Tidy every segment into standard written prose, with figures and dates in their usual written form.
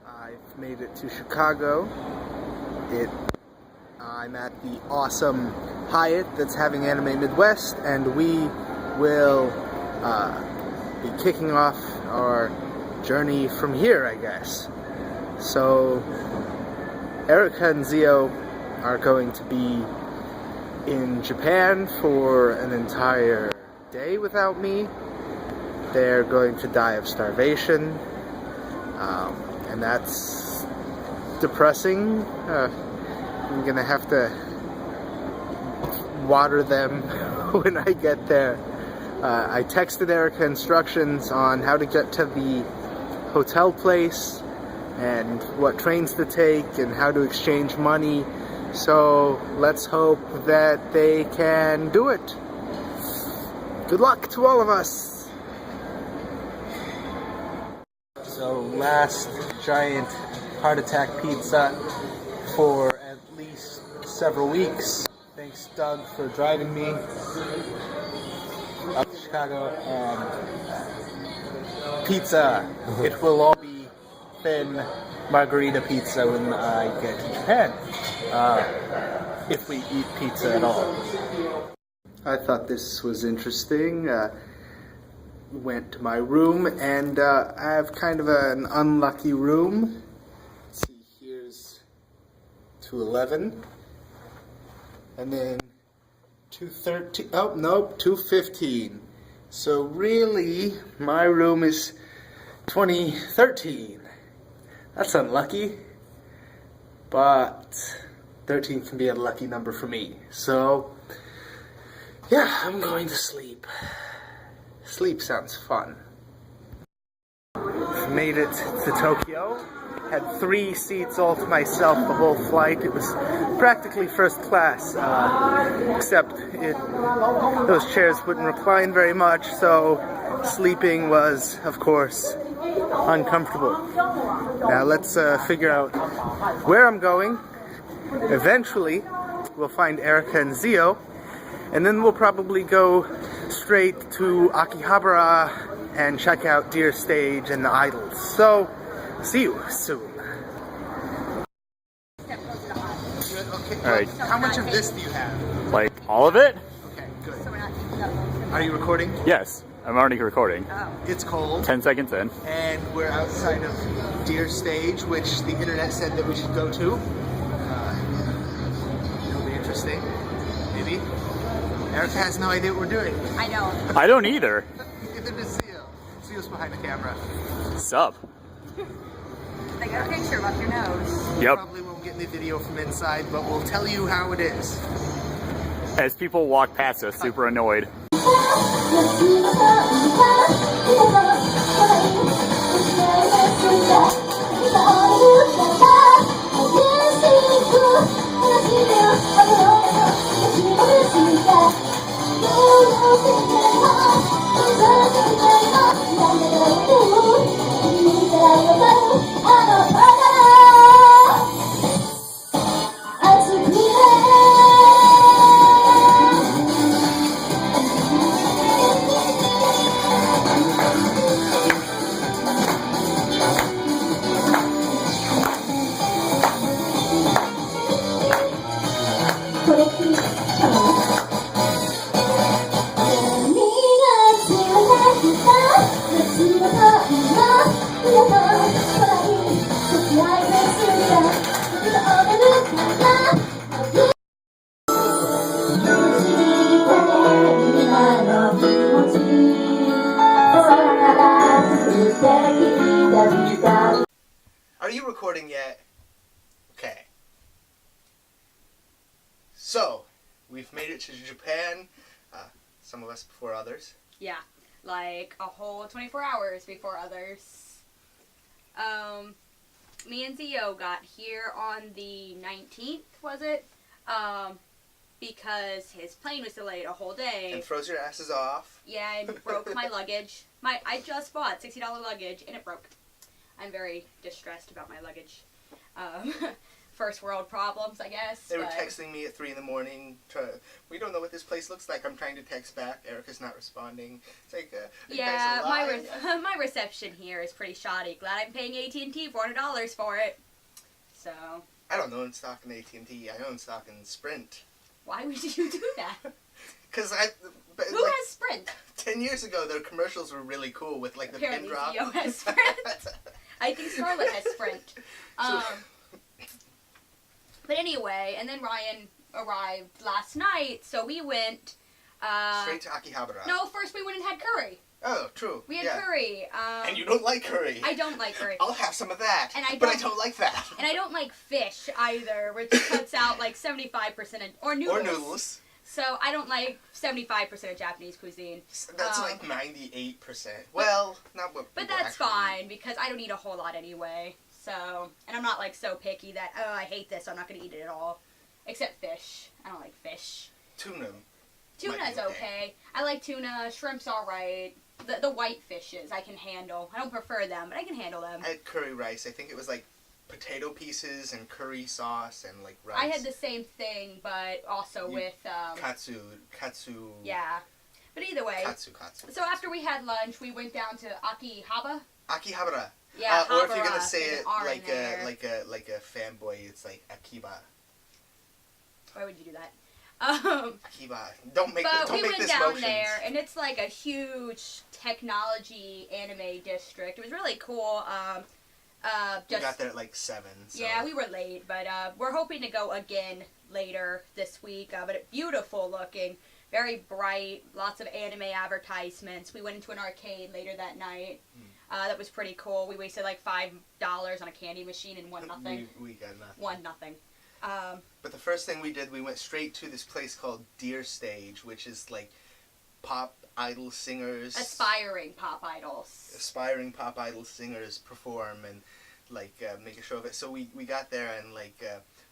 I've made it to Chicago. I'm at the awesome Hyatt that's having Anime Midwest, and we will be kicking off our journey from here, I guess. So, Erica and Zio are going to be in Japan for an entire day without me. They're going to die of starvation, and that's depressing. I'm gonna have to water them when I get there. I texted Erica instructions on how to get to the hotel place and what trains to take and how to exchange money. So let's hope that they can do it. Good luck to all of us. So last giant heart attack pizza for at least several weeks. Thanks Doug for driving me up to Chicago. And pizza. It will all be thin margarita pizza when I get to Japan. If we eat pizza at all. I thought this was interesting. Went to my room, and I have kind of an unlucky room. Let's see, here's 211, and then 213. Oh nope, 215. So really, my room is 2013. That's unlucky, but 13 can be a lucky number for me. So yeah, I'm going to sleep. Sleep sounds fun. Made it to Tokyo. Had 3 seats all to myself the whole flight. It was practically first class, except those chairs wouldn't recline very much, so sleeping was, of course, uncomfortable. Now let's figure out where I'm going. Eventually, we'll find Erica and Zio, and then we'll probably go straight to Akihabara and check out Deer Stage and the Idols. So, see you soon. Okay, Alright. How much of this do you have? Like, all of it? Okay, good. Are you recording? Yes, I'm already recording. It's cold. 10 seconds in. And we're outside of Deer Stage, which the internet said that we should go to. It'll be interesting. Maybe. Erica has no idea what we're doing. I know. I don't either. Neither does Zio. Zio's behind the camera. Sup? I got a picture of your nose. We probably won't get any video from inside, but we'll tell you how it is. As people walk past us, super annoyed. Are you recording yet? Okay. So, we've made it to Japan. Some of us before others. Yeah, like a whole 24 hours before others. Me and Zio got here on the 19th, was it? Because his plane was delayed a whole day. And froze your asses off. Yeah, and broke my luggage. I just bought $60 luggage and it broke. I'm very distressed about my luggage. first world problems, I guess. They were but- texting me at 3 in the morning. We don't know what this place looks like. I'm trying to text back. Erica's not responding. It's like, are you Yeah, guys alive? my reception here is pretty shoddy. Glad I'm paying AT&T $400 for it. So, I don't own stock in AT&T. I own stock in Sprint. why would you do that? Because Who has Sprint? 10 years ago, their commercials were really cool with like the Apparently pin drop. Theo has Sprint. I think Scarlett has Sprint. But anyway, and then Ryan arrived last night, so we went... Straight to Akihabara. No, first we went and had curry. Oh, true. We had yeah. curry. And you don't like curry. I don't like curry. I'll have some of that. And but I don't like that. And I don't like fish either, which cuts out like 75% or noodles. Or noodles. So I don't like 75% of Japanese cuisine. That's like 98%. Well, not what. But people that's actually fine because I don't eat a whole lot anyway. So, and I'm not like so picky that, oh, I hate this, so I'm not going to eat it at all. Except fish. I don't like fish. Tuna. Tuna's okay. I like tuna. Shrimp's alright. The white fishes I can handle. I don't prefer them, but I can handle them. I had curry rice. I think it was like potato pieces and curry sauce and like rice. I had the same thing, but also with... Katsu. Yeah. But either way. Katsu. So after we had lunch, we went down to Akihabara. Akihabara. Yeah, or if you're Habara, gonna say there's it an R in like there. like a fanboy, it's like Akiba. Why would you do that? Akiba. Don't make But we make went this down motions. there, and it's like a huge technology anime district. It was really cool. We got there at like 7. So. Yeah, we were late, but we're hoping to go again later this week. But it's beautiful looking, very bright, lots of anime advertisements. We went into an arcade later that night. That was pretty cool. We wasted like $5 on a candy machine and won nothing. We got nothing. Won nothing. But the first thing we did, we went straight to this place called Deer Stage, which is like pop idol singers. Aspiring pop idols. Aspiring pop idol singers perform and like make a show of it. So we got there and like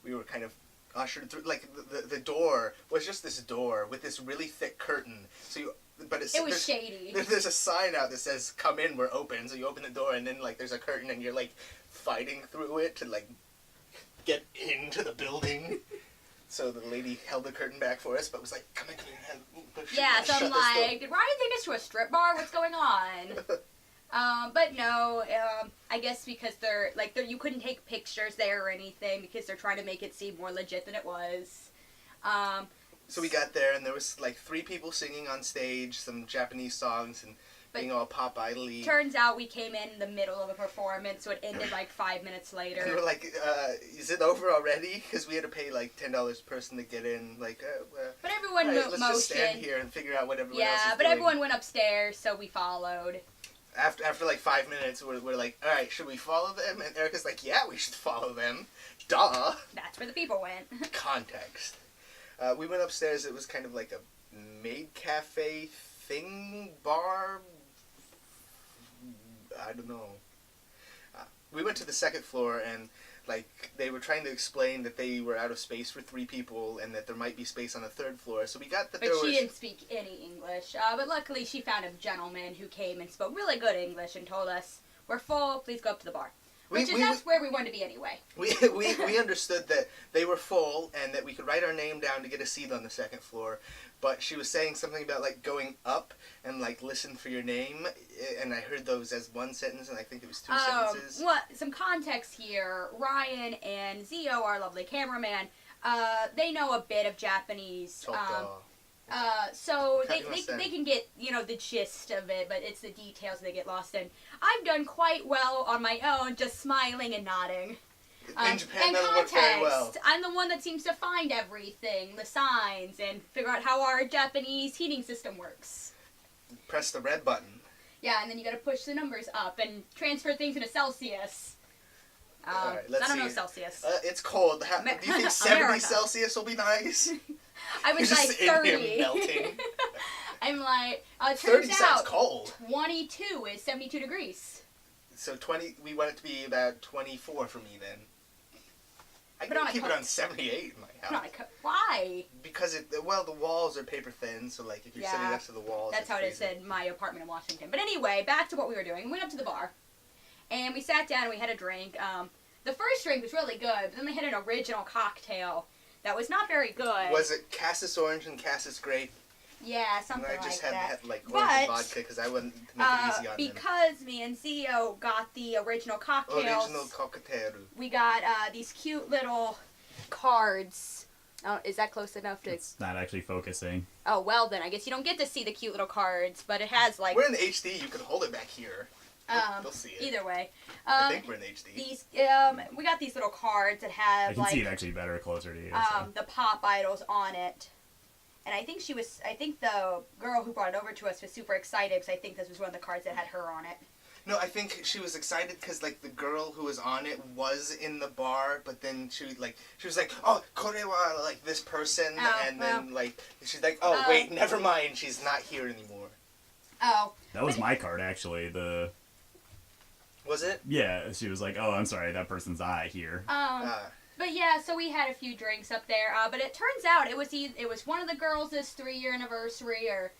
we were kind of ushered through. Like the door was just this door with this really thick curtain. So you. But it was shady. There's a sign out that says "Come in, we're open." So you open the door, and then like there's a curtain, and you're like fighting through it to like get into the building. So the lady held the curtain back for us, but was like, "Come in." Yeah, so I'm like, did Ryan take us to a strip bar? What's going on? But no, I guess because they're you couldn't take pictures there or anything because they're trying to make it seem more legit than it was. So we got there, and there was like 3 people singing on stage, some Japanese songs, and being all pop idol-y. Turns out we came in the middle of a performance, so it ended like 5 minutes later. And we were like, is it over already? Because we had to pay like $10 a person to get in. Like, but everyone right, let's motioned. just stand here and figure out what everyone else is Yeah, but doing. everyone went upstairs, so we followed. After like 5 minutes, we're like, all right, should we follow them? And Erica's like, yeah, we should follow them. Duh. That's where the people went. Context. We went upstairs. It was kind of like a maid cafe thing, bar. I don't know. We went to the second floor, and like they were trying to explain that they were out of space for 3 people, and that there might be space on the 3rd floor. So we got that But there she was. didn't speak any English. But luckily, she found a gentleman who came and spoke really good English and told us, "We're full. Please go up to the bar." That's where we wanted to be anyway. We understood that they were full and that we could write our name down to get a seat on the 2nd floor, but she was saying something about like going up and like listen for your name, and I heard those as one sentence, and I think it was 2 sentences. Some context here. Ryan and Zio, our lovely cameraman, they know a bit of Japanese. So they can get, the gist of it, but it's the details they get lost in. I've done quite well on my own, just smiling and nodding. In Japan, and that worked very well. I'm the one that seems to find everything, the signs, and figure out how our Japanese heating system works. Press the red button. Yeah, and then you gotta push the numbers up and transfer things into Celsius. All right, let's I don't know see. Celsius. It's cold. Do you think 70 America. Celsius will be nice? I was You're like just in 30. here melting. I'm like, it 30 turns sounds out cold. 22 is 72 degrees. So 20. We want it to be about 24 for me then. I Put on can a keep it coat. on 78 in my house. Put on a Why? Because the walls are paper thin, so like if you're sitting next to the walls. That's how it is in my apartment in Washington. But anyway, back to what we were doing. We went up to the bar, and we sat down and we had a drink. the first drink was really good, but then they had an original cocktail that was not very good. Was it Cassis Orange and Cassis Grape? Yeah, something like that. I just had like orange and vodka because I wouldn't make it easy on them. Because me and Zio got the original cocktails. Original cocktail. We got these cute little cards. Oh, is that close enough to... It's not actually focusing. Oh, well then, I guess you don't get to see the cute little cards, but it has like... We're in the HD, you can hold it back here. They'll see it. Either way. I think we're in HD. These, we got these little cards that have, I can see it actually better closer to you. The pop idols on it. And I think the girl who brought it over to us was super excited because I think this was one of the cards that had her on it. No, I think she was excited because like the girl who was on it was in the bar, but then she was like, oh, korewa, like this person, and then like she's like, oh wait, never mind, she's not here anymore. Oh. That was my card actually. Was it? Yeah, she was like, oh, I'm sorry, that person's not here. But yeah, so we had a few drinks up there. But it turns out it was one of the girls' 3-year anniversary, or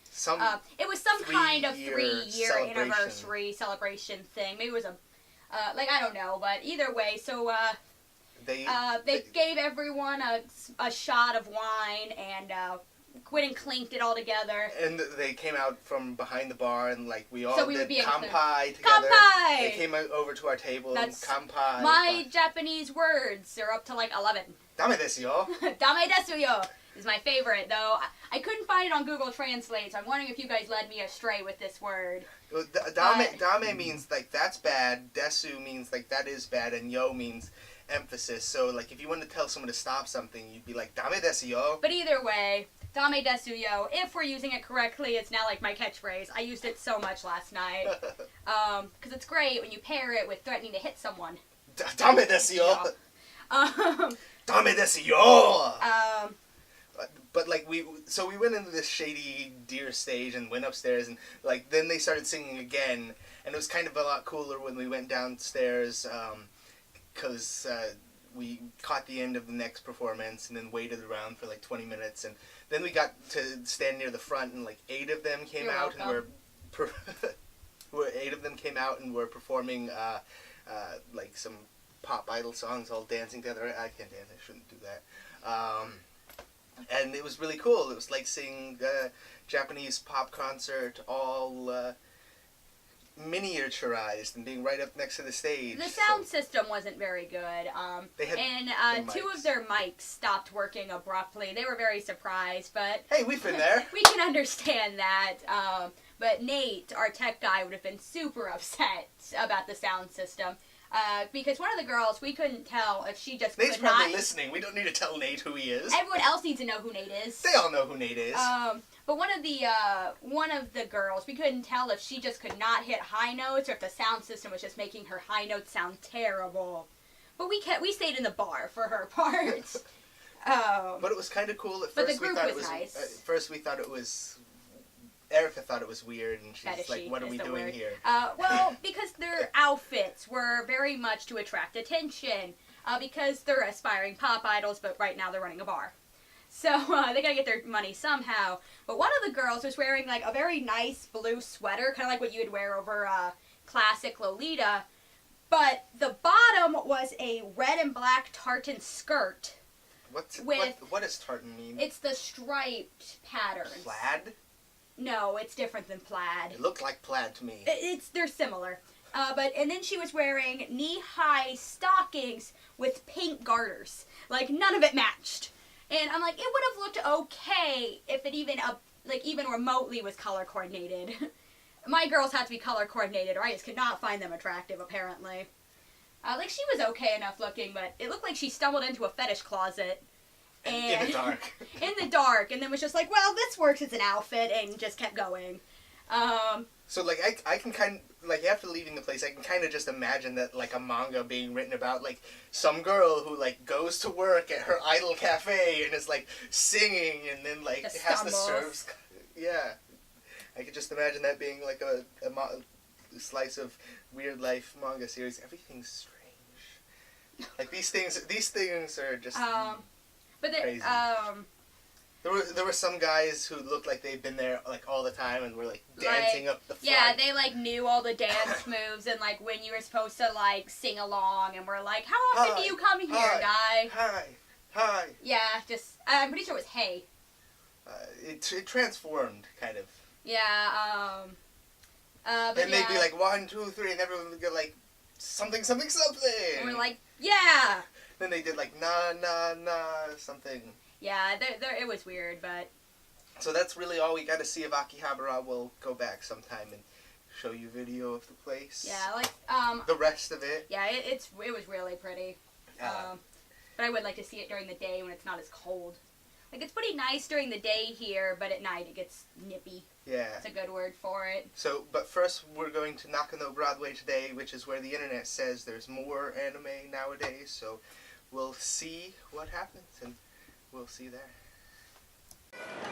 it was some kind of 3-year anniversary celebration thing. Maybe it was I don't know, but either way, so they gave everyone a shot of wine and went and clinked it all together. And they came out from behind the bar and like we all did kanpai together. Kanpai! They came over to our table and kanpai. My Japanese words are up to like 11. Dame desu yo. Dame desu yo is my favorite, though. I couldn't find it on Google Translate, so I'm wondering if you guys led me astray with this word. Dame means like that's bad. Desu means like that is bad, and yo means emphasis. So like if you want to tell someone to stop something, you'd be like dame desu yo. But either way, dame desu yo, if we're using it correctly, it's now like my catchphrase. I used it so much last night. Because it's great when you pair it with threatening to hit someone. Dame desu yo. Dame desu yo. But like we went into this shady deer stage and went upstairs and like then they started singing again, and it was kind of a lot cooler when we went downstairs because we caught the end of the next performance and then waited around for like 20 minutes, and then we got to stand near the front and like 8 of them came out and were performing like some pop idol songs, all dancing together. I can't dance. I shouldn't do that. And it was really cool. It was like seeing a Japanese pop concert all miniaturized and being right up next to the stage. The sound system wasn't very good. They had and 2 of their mics stopped working abruptly. They were very surprised, but... Hey, we've been there. We can understand that. But Nate, our tech guy, would have been super upset about the sound system. Because one of the girls, we couldn't tell if she just Nate's probably listening. We don't need to tell Nate who he is. Everyone else needs to know who Nate is. They all know who Nate is. But one of the girls, we couldn't tell if she just could not hit high notes or if the sound system was just making her high notes sound terrible. But we stayed in the bar for her part. But it was kind of cool. At first but the group we thought was it was nice. At first we thought it was... Erica thought it was weird, and she's like, what are we doing here? Well, because their outfits were very much to attract attention. Because they're aspiring pop idols, but right now they're running a bar. So they gotta get their money somehow. But one of the girls was wearing like a very nice blue sweater, kind of like what you would wear over classic Lolita. But the bottom was a red and black tartan skirt. What does tartan mean? It's the striped patterns. Plaid? No, it's different than plaid. It looked like plaid to me. They're similar. And then she was wearing knee-high stockings with pink garters. Like, none of it matched. And I'm like, it would have looked okay if it even remotely was color coordinated. My girls had to be color coordinated, or I just could not find them attractive, apparently. She was okay enough looking, but it looked like she stumbled into a fetish closet. In the dark. In the dark, and then was just like, well, this works as an outfit, and just kept going. So, like, I can kind of, like, after leaving the place, I can kind of just imagine that, like, a manga being written about, like, some girl who, like, goes to work at her idol cafe and is, like, singing and then, like, has to serve. Yeah. I could just imagine that being, like, a slice of weird life manga series. Everything's strange. Like, these things are just... But crazy. There were some guys who looked like they'd been there like all the time and were like dancing up the front. Yeah, they like knew all the dance moves and like when you were supposed to like sing along and we're like, how often do you come here, guy? Hi. Yeah, just I'm pretty sure it was hey. It transformed kind of. Yeah. But then they'd be like 1, 2, 3, and everyone would go like something. And we're like, yeah. Then they did like na something. Yeah, it was weird, but. So that's really all we got to see of Akihabara. We'll go back sometime and show you video of the place. Yeah, like the rest of it. Yeah, it was really pretty. But I would like to see it during the day when it's not as cold. Like it's pretty nice during the day here, but at night it gets nippy. Yeah. That's a good word for it. So, but first we're going to Nakano Broadway today, which is where the internet says there's more anime nowadays. So we'll see what happens, and we'll see there.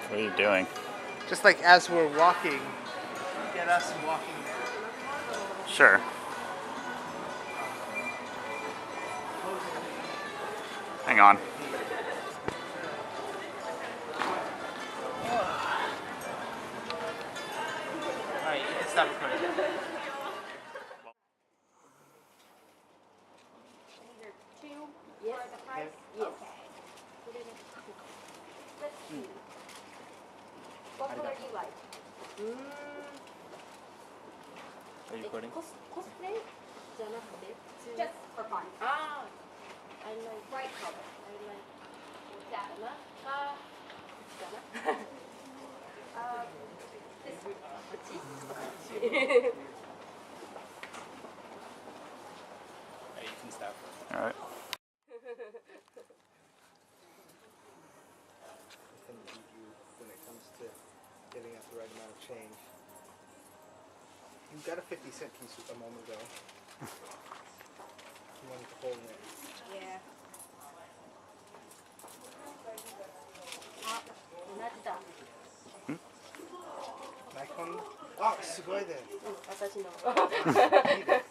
What are you doing? Just like as we're walking, get us walking there. Sure. Hang on. Alright, you can stop recording. Yes. Yes. What color do you like? Are you recording? Cosplay? Just for fun. Ah, I like Bright color. I like Yeah. You can stop. Alright. Can beat you when it comes to getting out the right amount of change. You got a 50-cent piece a moment ago. You wanted to hold it. Yeah. 同じだ。ナイコン、あ、すごいね。私の。いいね。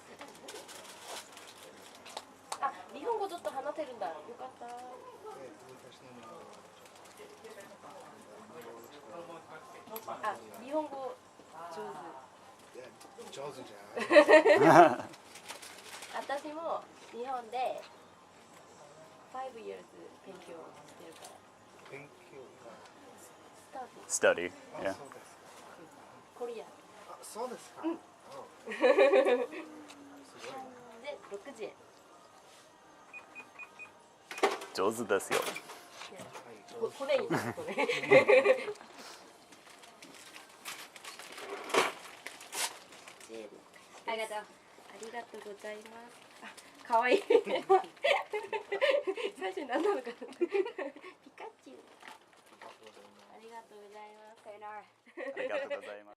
あ、日本語ちょっと話せるんだ。よかった。あ、日本語上手。上手じゃん。私も日本で5 years 勉強してるから。勉強。Study. あ、 Yeah. そうです。コリアン。あ、そうですか。うん。すごい。で60円。上手ですよ。骨になるとね。ありがとう。ありがとうございます。あ、かわいい。最初に何なのかな。ピカチュウ。ありがとうございます。さよなら。ありがとうございます。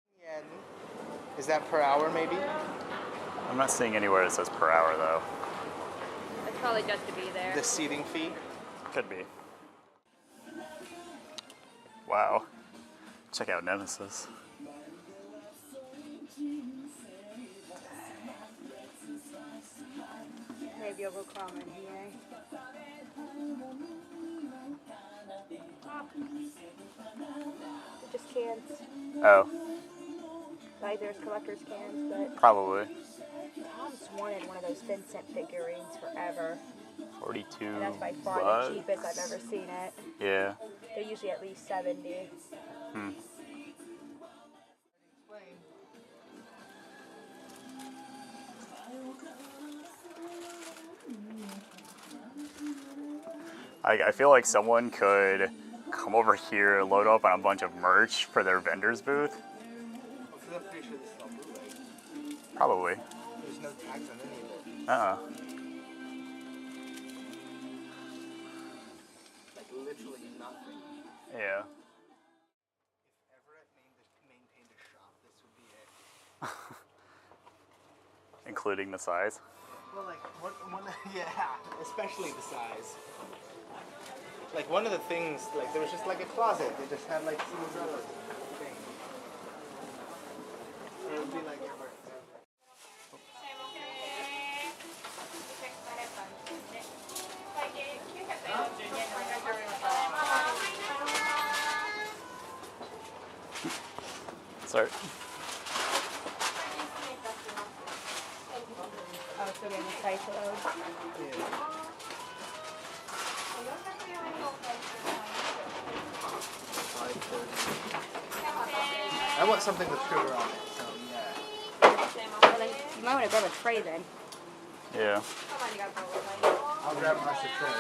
Is that per hour, maybe? I'm not seeing anywhere it says per hour though. It's probably just to be there. The seating fee? Could be. Wow. Check out Nemesis. Maybe over comment here. Just cans. Oh, Like there's collector's cans, but probably. Tom's wanted one of those Vincent figurines forever. 42 And that's by far bucks? the cheapest I've ever seen it. Yeah. They're usually at least 70. Hmm. I feel like someone could come over here, load up on a bunch of merch for their vendor's booth. I'm pretty sure this is all bootleg. Probably. There's no tags on any of it. Uh-uh. Like literally nothing. Yeah. If Everett maintained a shop, this would be it. Including the size. Well, like, yeah, especially the size. Like, one of the things, like, there was just, like, a closet. They just had, like, Cinderella thing. Or it would be, like, Everett. start. Oh, so getting the site to load. I want something with sugar on it, so yeah. Well, then you might want to grab a tray then. Yeah. I'll grab us a tray.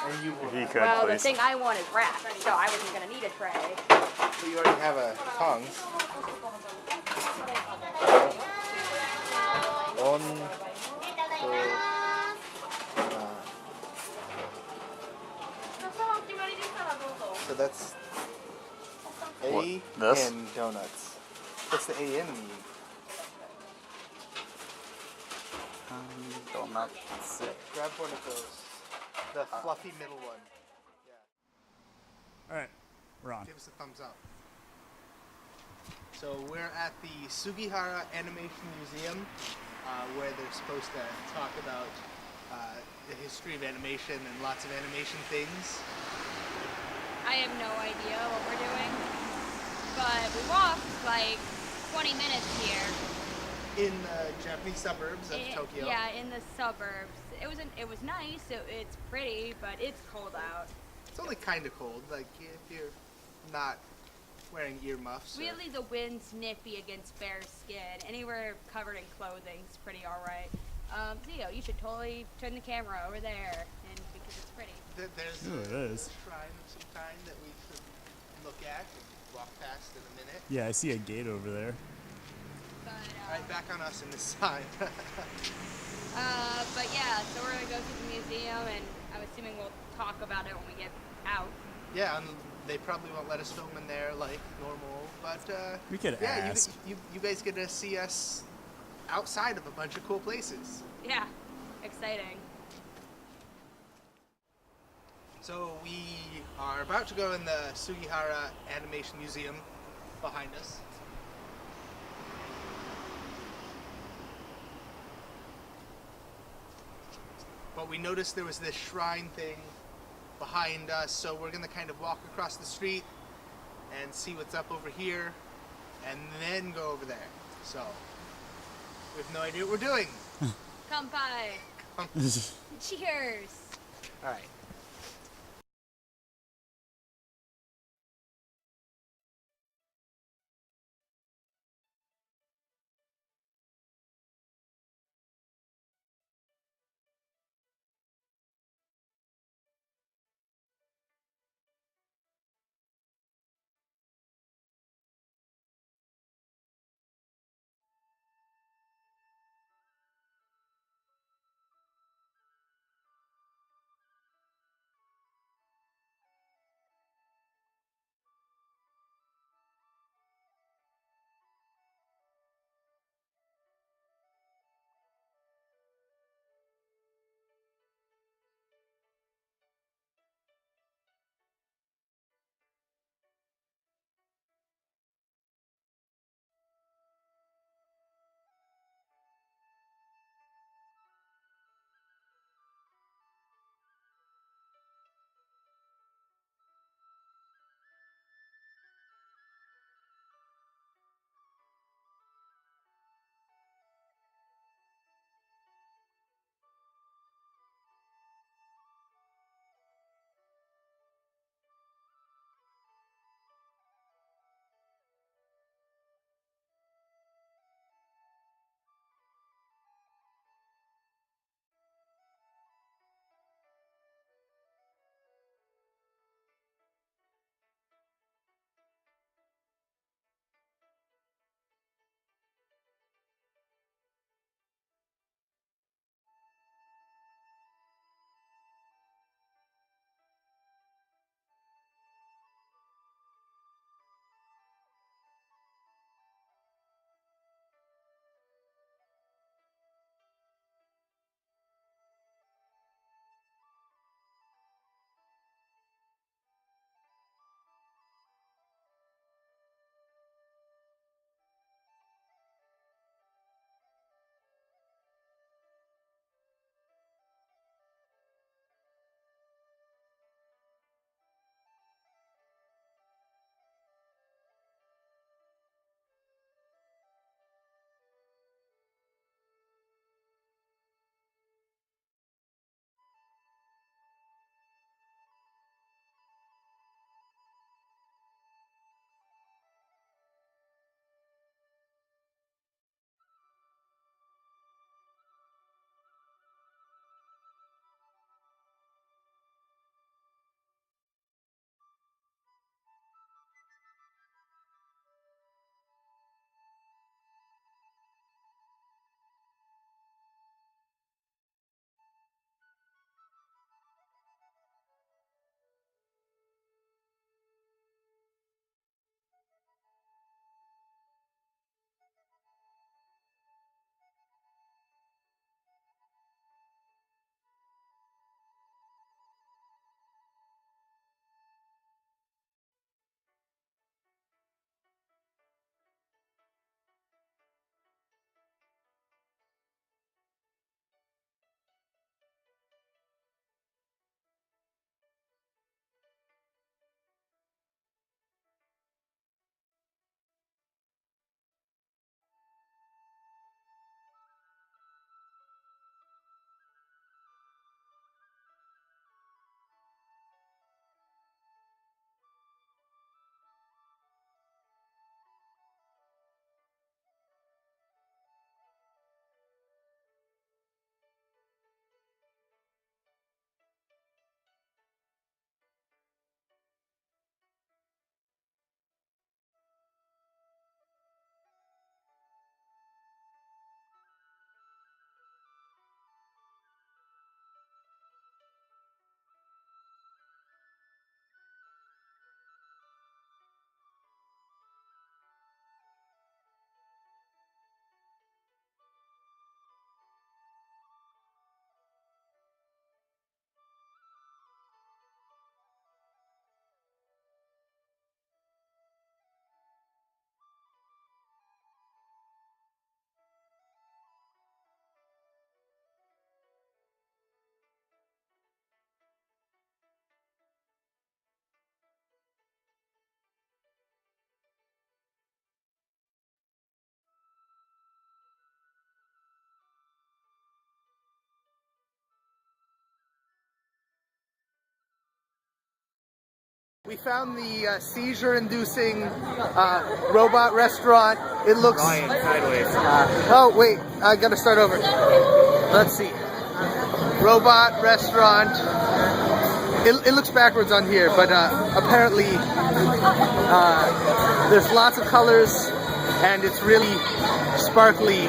And you will. If you could, Well, please. the thing I want is wrapped, so I wasn't going to need a tray. So you already have a tongs. One, two, so that's A What, this? and donuts. What's the A in? Donuts. Grab one of those. The fluffy middle one. Yeah. All right, we're on. Give us a thumbs up. So we're at the Sugihara Animation Museum, where they're supposed to talk about the history of animation and lots of animation things. I have no idea what we're doing, but we walked like 20 minutes here. In the Japanese suburbs of Tokyo. Yeah, in the suburbs. It was nice. It's pretty, but it's cold out. It's only kind of cold, like if you're not wearing earmuffs. Really, the wind's nippy against bare skin. Anywhere covered in clothing's pretty alright. Zio, you should totally turn the camera over there, and because it's pretty. There's Ooh, it is. a shrine of some kind that we should look at and walk past in a minute. Yeah, I see a gate over there. But, Alright, back on us in this sign. but yeah, so we're gonna go to the museum, and I'm assuming we'll talk about it when we get out. Yeah, and they probably won't let us film in there like normal, but We could yeah, ask. you guys get to see us outside of a bunch of cool places. Yeah, exciting. So we are about to go in the Sugihara Animation Museum behind us. But we noticed there was this shrine thing behind us, so we're gonna kind of walk across the street and see what's up over here, and then go over there. So we have no idea what we're doing. Kanpai. Cheers. All right. We found the seizure-inducing robot restaurant. It looks... Ryan, sideways. oh, wait. I gotta start over. Let's see. Robot restaurant. It looks backwards on here, but apparently there's lots of colors, and it's really sparkly,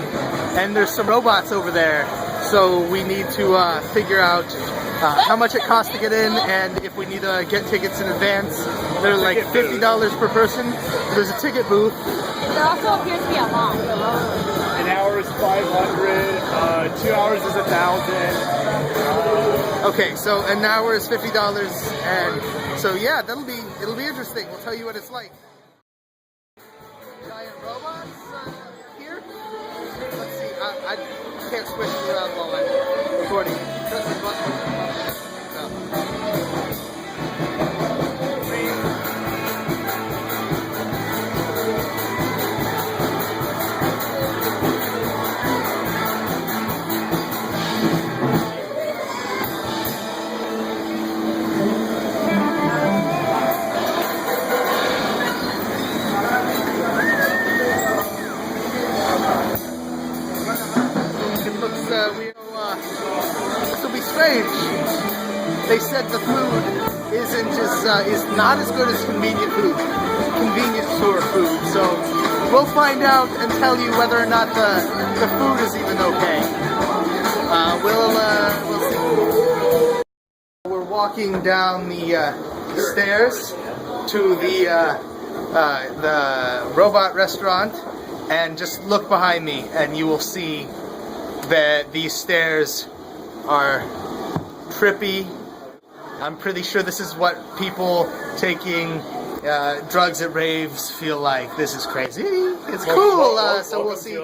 and there's some robots over there. So we need to figure out how much it costs to get in, and if we need to get tickets in advance. They're like $50 per person. There's a ticket booth. There also appears to be a line. An hour is 500. 2 hours is 1,000. Okay, so an hour is $50, and so yeah, it'll be interesting. We'll tell you what it's like. Giant robots here. Let's see. I can't switch it around while I'm recording. Press the button. This will be strange. They said the food is not as good as convenience store food. So we'll find out and tell you whether or not the food is even okay. We'll see. We're walking down the stairs to the robot restaurant, and just look behind me, and you will see that these stairs are trippy. I'm pretty sure this is what people taking drugs at raves feel like. This is crazy. It's cool. So we'll see.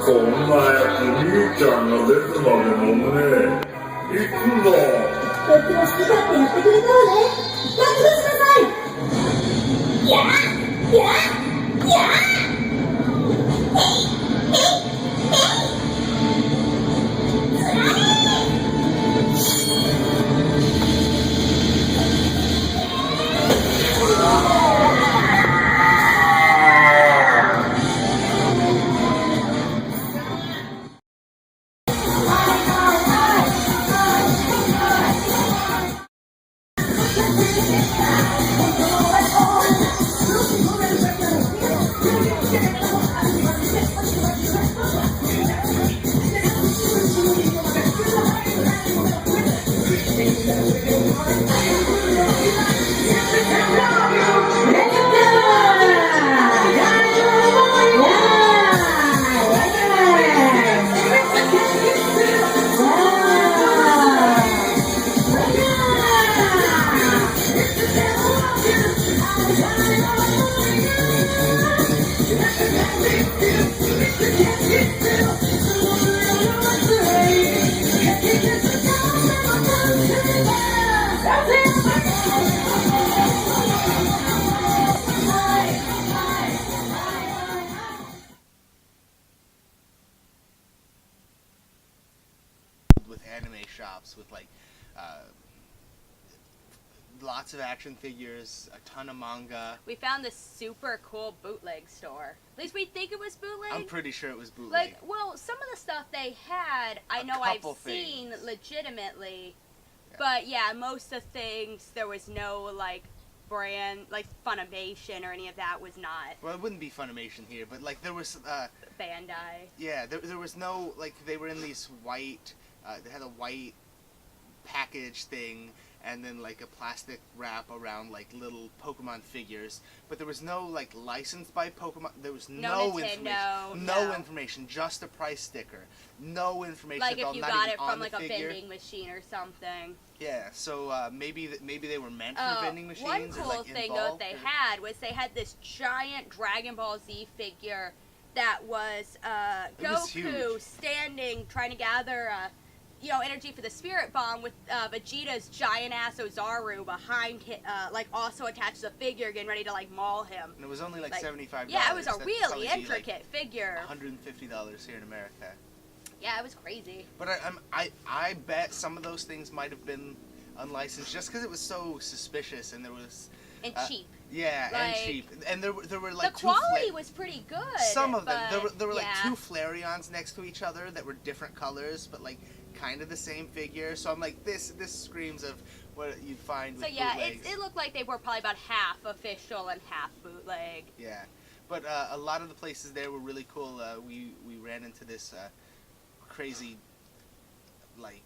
こんなやつ兄ちゃんが出てまで飲むね。行くぞ。とっても好き勝手やってくれたわね。覚悟しなさい。やっやっやっwith anime shops with like lots of action figures, a ton of manga. We found this super cool bootleg store. At least we think it was bootleg. I'm pretty sure it was bootleg. Like, well, some of the stuff they had, I know I've couple seen things. legitimately. Yeah. But yeah, most of the things, there was no, like, brand, like, Funimation or any of that was not. Well, it wouldn't be Funimation here, but like there was, Bandai. yeah, there was no, like, they were in these white, they had a white package thing, and then like a plastic wrap around like little Pokemon figures, but there was no like licensed by Pokemon. There was No no Nintendo, information, no. information, just a price sticker, no information. Like at all, if you not got even it on from the like a figure. vending machine or something. Yeah, so maybe they were meant for vending machines. One or, cool like, thing though that involved, they or- had was they had this giant Dragon Ball Z figure that was It was Goku huge. standing trying to gather energy for the Spirit Bomb with Vegeta's giant ass Ozaru behind him, like also attached to the figure, getting ready to like maul him. And it was only like Like, $75. Yeah, it was a That'd really probably be, like, intricate figure. $150 here in America. Yeah, it was crazy. But I bet some of those things might have been unlicensed just because it was so suspicious and there was And cheap. yeah, and Like, cheap, and there were like The two quality was pretty good. some of them but, there were like yeah. two Flareons next to each other that were different colors but like kind of the same figure. So I'm like this screams of what you'd find with So yeah, bootlegs. it looked like they were probably about half official and half bootleg. Yeah, but a lot of the places there were really cool. We ran into this crazy like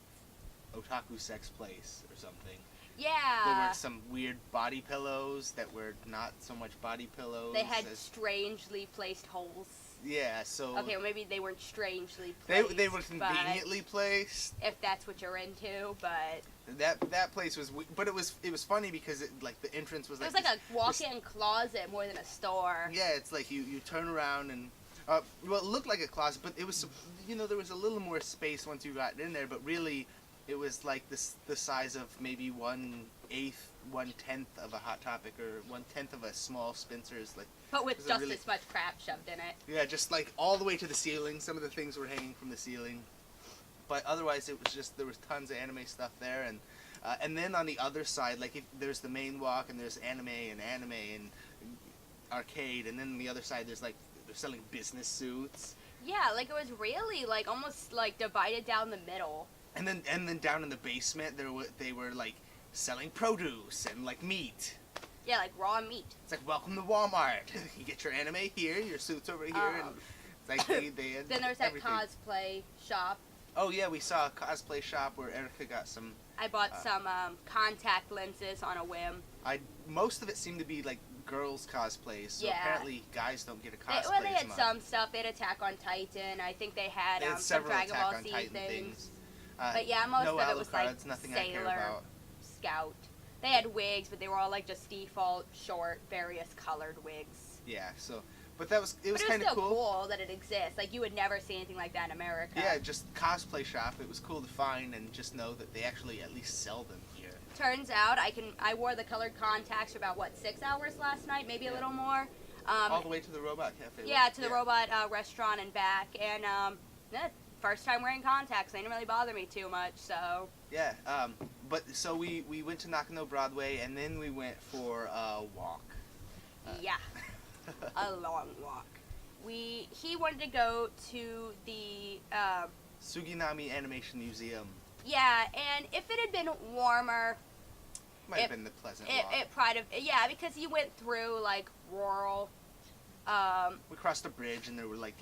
otaku sex place or something. There Yeah. were some weird body pillows that were not so much body pillows. They had as- strangely placed holes. yeah, so Okay, well maybe they weren't strangely they placed. were but conveniently placed. if that's what you're into, but That place was, but it was funny because like the entrance was it like was like this- a walk-in closet more than a store. Yeah, it's like you turn around and well, it looked like a closet, but it was there was a little more space once you got in there, but really it was like the size of maybe 1/8, 1/10 of a Hot Topic or 1/10 of a small Spencer's. Like But with It was a just really- as much crap shoved in it. yeah, just like all the way to the ceiling. Some of the things were hanging from the ceiling, but otherwise it was just there was tons of anime stuff there, and then on the other side, like there's the main walk and there's anime and arcade, and then on the other side there's like they're selling business suits. Yeah, like it was really like almost like divided down the middle. And then down in the basement they were like selling produce and like meat. Yeah, like raw meat. It's like, welcome to Walmart. You get your anime here, your suits over here, and it's like they had Then there's that everything. cosplay shop. Oh yeah, we saw a cosplay shop where Erica got some. I bought some contact lenses on a whim. Most of it seemed to be like girls cosplays, so Yeah. apparently guys don't get a cosplay. Well, they as had much. some stuff. They had Attack on Titan. I think they had, They had some several Dragon Attack Ball on Z Titan things. things. But yeah, most no of it was like Alucards, nothing I care Sailor, about. Scout. They had wigs, but they were all like just default, short, various colored wigs. Yeah, so, but it was But it was kind still of cool. that it exists. Like you would never see anything like that in America. Yeah, just cosplay shop. It was cool to find and just know that they actually at least sell them here. Turns out I wore the colored contacts for about 6 hours last night, maybe a little more. All the way to the Robot Cafe. Yeah, to the robot restaurant and back. And yeah, first time wearing contacts. They didn't really bother me too much. So Yeah, but so we went to Nakano Broadway and then we went for a walk. yeah, a long walk. He wanted to go to the Suginami Animation Museum. yeah, and if it had been warmer, Might have been the pleasant walk. it probably yeah, because he went through like rural We crossed a bridge and there were like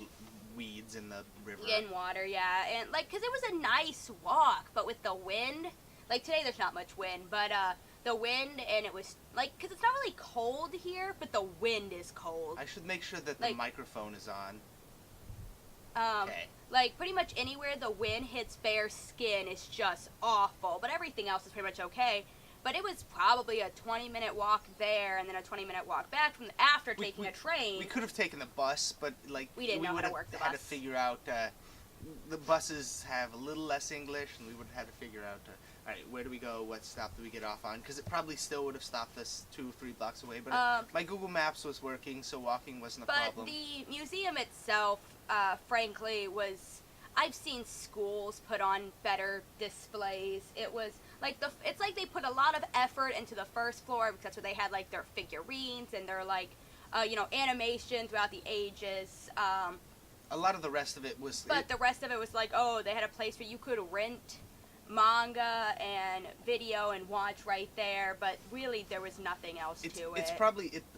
weeds in the river. in water, yeah, and like because it was a nice walk, but with the wind, like today there's not much wind, but the wind and it was like because it's not really cold here, but the wind is cold. I should make sure that the Like- microphone is on. Okay. Like pretty much anywhere the wind hits bare skin is just awful, but everything else is pretty much okay. But it was probably a 20-minute walk there and then a 20-minute walk back from after taking a train. We could have taken the bus, but like We didn't know how would to have work the had to bus. figure out. The buses have a little less English, and we would have had to figure out. All right, where do we go? What stop do we get off on? Because it probably still would have stopped us 2 or 3 blocks away. But my Google Maps was working, so walking wasn't a But problem. the museum itself, frankly, was. I've seen schools put on better displays. It was like it's like they put a lot of effort into the first floor because that's where they had like their figurines and their like, animation throughout the ages. A lot of the rest of it was. But the rest of it was like, oh, they had a place where you could rent manga and video and watch right there. But really, there was nothing else to it.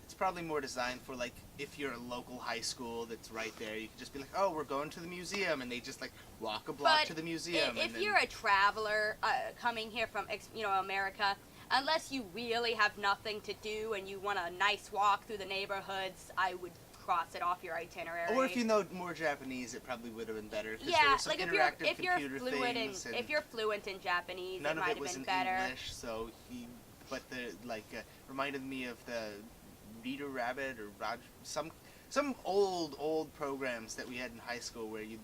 It's probably more designed for like if you're a local high school that's right there. You could just be like, oh, we're going to the museum, and they just like walk a block But to the museum. If and then, you're a traveler coming here from America, unless you really have nothing to do and you want a nice walk through the neighborhoods, I would cross it off your itinerary. or if you know more Japanese, it probably would have been better. 'Cause there yeah, were some like interactive if you're computer fluent in things, and if you're fluent in Japanese, none it of might it have was been in better. English. So but the reminded me of the Reader Rabbit or some old programs that we had in high school where you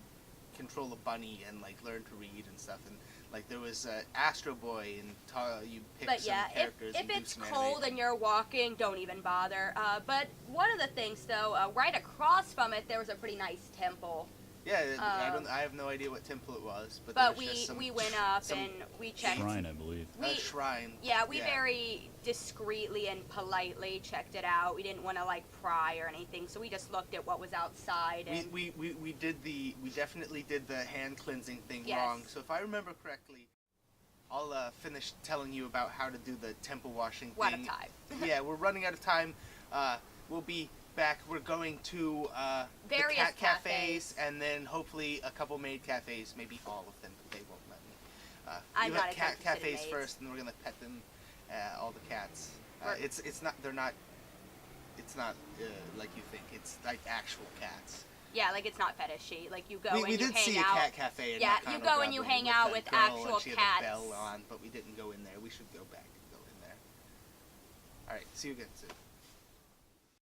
control a bunny and like learn to read and stuff. And like there was Astro Boy and you pick But some yeah, characters. if and do it's some cold animation. and you're walking, don't even bother. But one of the things, though, right across from it, there was a pretty nice temple. Yeah, I have no idea what temple it was, but, But there was just some, we went up some and we checked. Shrine, I believe. a shrine. Yeah, we very discreetly and politely checked it out. We didn't want to like pry or anything, so we just looked at what was outside. And We definitely did the hand cleansing thing Yes. wrong. So if I remember correctly, I'll finish telling you about how to do the temple washing we're out thing. of time. Yeah, we're running out of time. We'll be back. We're going to the Various cat cafes cafes. and then hopefully a couple maid cafes, maybe all of them, but they won't let me. I'm we'll not have cat as interested in cafes maids. first, and we're gonna pet them, all the cats. We're- It's not like you think. It's like actual cats. Yeah, like it's not fetishy. Like you go We and you did hang see out. a cat cafe. In Yeah, Nakano you go and you Broadway hang out a with girl, actual and she had cats. a bell on, but we didn't go in there. We should go back and go in there. All right, see you again soon.